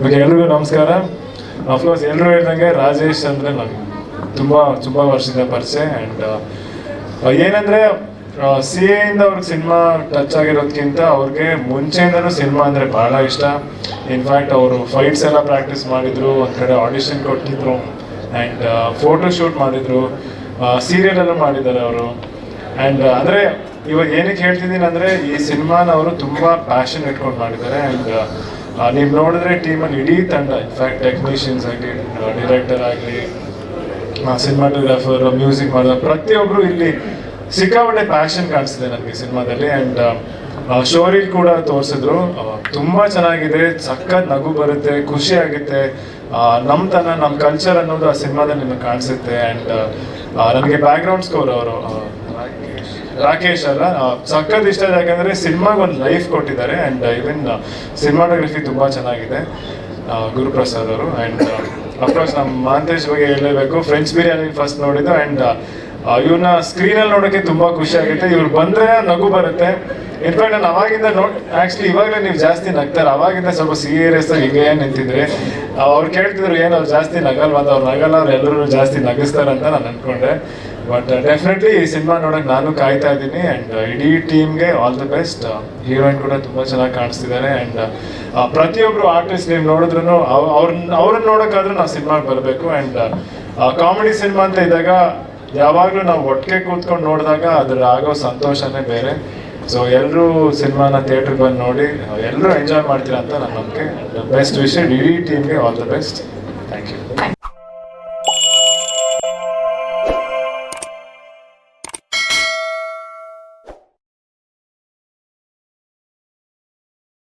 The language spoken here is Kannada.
ಓಕೆ, ಎಲ್ರಿಗೂ ನಮಸ್ಕಾರ. ಅಫ್ಕೋರ್ಸ್ ಎಲ್ಲರೂ ಹೇಳ್ದಂಗೆ ರಾಜೇಶ್ ಅಂದರೆ ನನಗೆ ತುಂಬ ವರ್ಷದಿಂದ ಪರಿಚಯ. ಆ್ಯಂಡ್ ಏನಂದರೆ ಸಿ ಎಯಿಂದ ಅವ್ರಿಗೆ ಸಿನಿಮಾ ಟಚ್ ಆಗಿರೋದಕ್ಕಿಂತ ಅವ್ರಿಗೆ ಮುಂಚೆಯಿಂದನೂ ಸಿನಿಮಾ ಅಂದರೆ ಭಾಳ ಇಷ್ಟ. ಇನ್ಫ್ಯಾಕ್ಟ್ ಅವರು ಫೈಟ್ಸ್ ಎಲ್ಲ ಪ್ರಾಕ್ಟೀಸ್ ಮಾಡಿದರು, ಒಂದು ಕಡೆ ಆಡಿಷನ್ ಕೊಟ್ಟಿದ್ರು, ಆ್ಯಂಡ್ ಫೋಟೋ ಶೂಟ್ ಮಾಡಿದರು, ಸೀರಿಯಲಲ್ಲೂ ಮಾಡಿದ್ದಾರೆ ಅವರು. ಆ್ಯಂಡ್ ಅಂದರೆ ಇವಾಗ ಏನಕ್ಕೆ ಹೇಳ್ತಿದ್ದೀನಿ ಅಂದರೆ ಈ ಸಿನಿಮಾನ ಅವರು ತುಂಬ ಪ್ಯಾಷನ್ ಇಟ್ಕೊಂಡು ಮಾಡಿದ್ದಾರೆ. ಆ್ಯಂಡ್ ನೀವು ನೋಡಿದ್ರೆ ಟೀಮಲ್ಲಿ ಇಡೀ ತಂಡ, ಇನ್ಫ್ಯಾಕ್ಟ್ ಟೆಕ್ನಿಷಿಯನ್ಸ್ ಆಗಲಿ, ಡೈರೆಕ್ಟರ್ ಆಗಲಿ, ಸಿನಿಮಾಟೋಗ್ರಾಫರ್, ಮ್ಯೂಸಿಕ್ ಮಾಡಿದ ಪ್ರತಿಯೊಬ್ಬರು ಇಲ್ಲಿ ಸಿಕ್ಕಾಪಟ್ಟೆ ಪ್ಯಾಷನ್ ಕಾಣಿಸ್ತಿದೆ ನನಗೆ ಸಿನಿಮಾದಲ್ಲಿ. ಆ್ಯಂಡ್ ಶೋರಿಲ್ ಕೂಡ ತೋರಿಸಿದ್ರು, ತುಂಬ ಚೆನ್ನಾಗಿದೆ, ಸಖತ್ ನಗು ಬರುತ್ತೆ, ಖುಷಿ ಆಗುತ್ತೆ, ನಮ್ಮ ಕಲ್ಚರ್ ಅನ್ನೋದು ಆ ಸಿನಿಮಾದಲ್ಲಿ ನಿಮಗೆ ಕಾಣಿಸುತ್ತೆ. ಆ್ಯಂಡ್ ನನಗೆ ಬ್ಯಾಕ್ಗ್ರೌಂಡ್ ಸ್ಕೋರ್ ಅವರು ರಾಕೇಶ್ ಅಲ್ಲ ಸಖತ್ ಇಷ್ಟ, ಯಾಕಂದರೆ ಸಿನಿಮಾಗೆ ಒಂದು ಲೈಫ್ ಕೊಟ್ಟಿದ್ದಾರೆ. ಆ್ಯಂಡ್ ಈವನ್ ಸಿನಿಮಾಟೋಗ್ರಫಿ ತುಂಬ ಚೆನ್ನಾಗಿದೆ ಗುರುಪ್ರಸಾದ್ ಅವರು. ಆ್ಯಂಡ್ ಅಫ್ಕೋರ್ಸ್ ನಮ್ಮ ಮಹಾಂತೇಶ್ ಬಗ್ಗೆ ಹೇಳಲೇಬೇಕು, ಫ್ರೆಂಚ್ ಬಿರಿಯಾನಿ ಫಸ್ಟ್ ನೋಡಿದ್ದು. ಆ್ಯಂಡ್ ಇವ್ರನ್ನ ಸ್ಕ್ರೀನಲ್ಲಿ ನೋಡೋಕ್ಕೆ ತುಂಬ ಖುಷಿ ಆಗುತ್ತೆ, ಇವ್ರು ಬಂದರೆ ನಗು ಬರುತ್ತೆ. ಇನ್ಫ್ಯಾಕ್ಟ್ ನಾನು ಅವಾಗಿಂದ ಆ್ಯಕ್ಚುಲಿ ಇವಾಗಲೇ ನೀವು ಜಾಸ್ತಿ ನಗ್ತಾರೆ, ಅವಾಗಿಂದ ಸ್ವಲ್ಪ ಸೀರಿಯಸ್ ಆಗಿ ಹೀಗೆ ನಿಂತಿದ್ರೆ ಅವ್ರು ಕೇಳ್ತಿದ್ರು ಏನು ಅವ್ರು ಜಾಸ್ತಿ ನಗಲ್ವ ಅಂತ. ಅವ್ರು ನಗಲ್ಲ, ಅವ್ರು ಎಲ್ಲರೂ ಜಾಸ್ತಿ ನಗಿಸ್ತಾರಂತ ನಾನು ಅಂದ್ಕೊಂಡೆ. ಬಟ್ ಡೆಫಿನೆಟ್ಲಿ ಈ ಸಿನಿಮಾ ನೋಡೋಕೆ ನಾನು ಕಾಯ್ತಾ ಇದ್ದೀನಿ. ಆ್ಯಂಡ್ ಇಡೀ ಟೀಮ್ಗೆ ಆಲ್ ದಿ ಬೆಸ್ಟ್. ಹೀರೋಯಿನ್ ಕೂಡ ತುಂಬ ಚೆನ್ನಾಗಿ ಕಾಣಿಸ್ತಿದ್ದಾರೆ. ಆ್ಯಂಡ್ ಪ್ರತಿಯೊಬ್ಬರು ಆರ್ಟಿಸ್ಟ್ ನೀವು ನೋಡಿದ್ರು ಅವ್ರನ್ನ ನೋಡೋಕ್ಕಾದ್ರೂ ನಾವು ಸಿನಿಮಾಗೆ ಬರಬೇಕು. ಆ್ಯಂಡ್ ಕಾಮಿಡಿ ಸಿನಿಮಾ ಅಂತ ಇದ್ದಾಗ ಯಾವಾಗಲೂ ನಾವು ಒಟ್ಟಿಗೆ ಕೂತ್ಕೊಂಡು ನೋಡಿದಾಗ ಅದ್ರ ಆಗೋ ಸಂತೋಷನೇ ಬೇರೆ. ಸೊ ಎಲ್ಲರೂ ಸಿನಿಮಾನ ಥಿಯೇಟ್ರಿಗೆ ಬಂದು ನೋಡಿ ಎಲ್ಲರೂ ಎಂಜಾಯ್ ಮಾಡ್ತೀರಾ ಅಂತ ನನ್ನ ನಂಬಿಕೆ. ಬೆಸ್ಟ್ ವಿಷಯ ಇಡೀ ಟೀಮ್ಗೆ all the best. Thank you.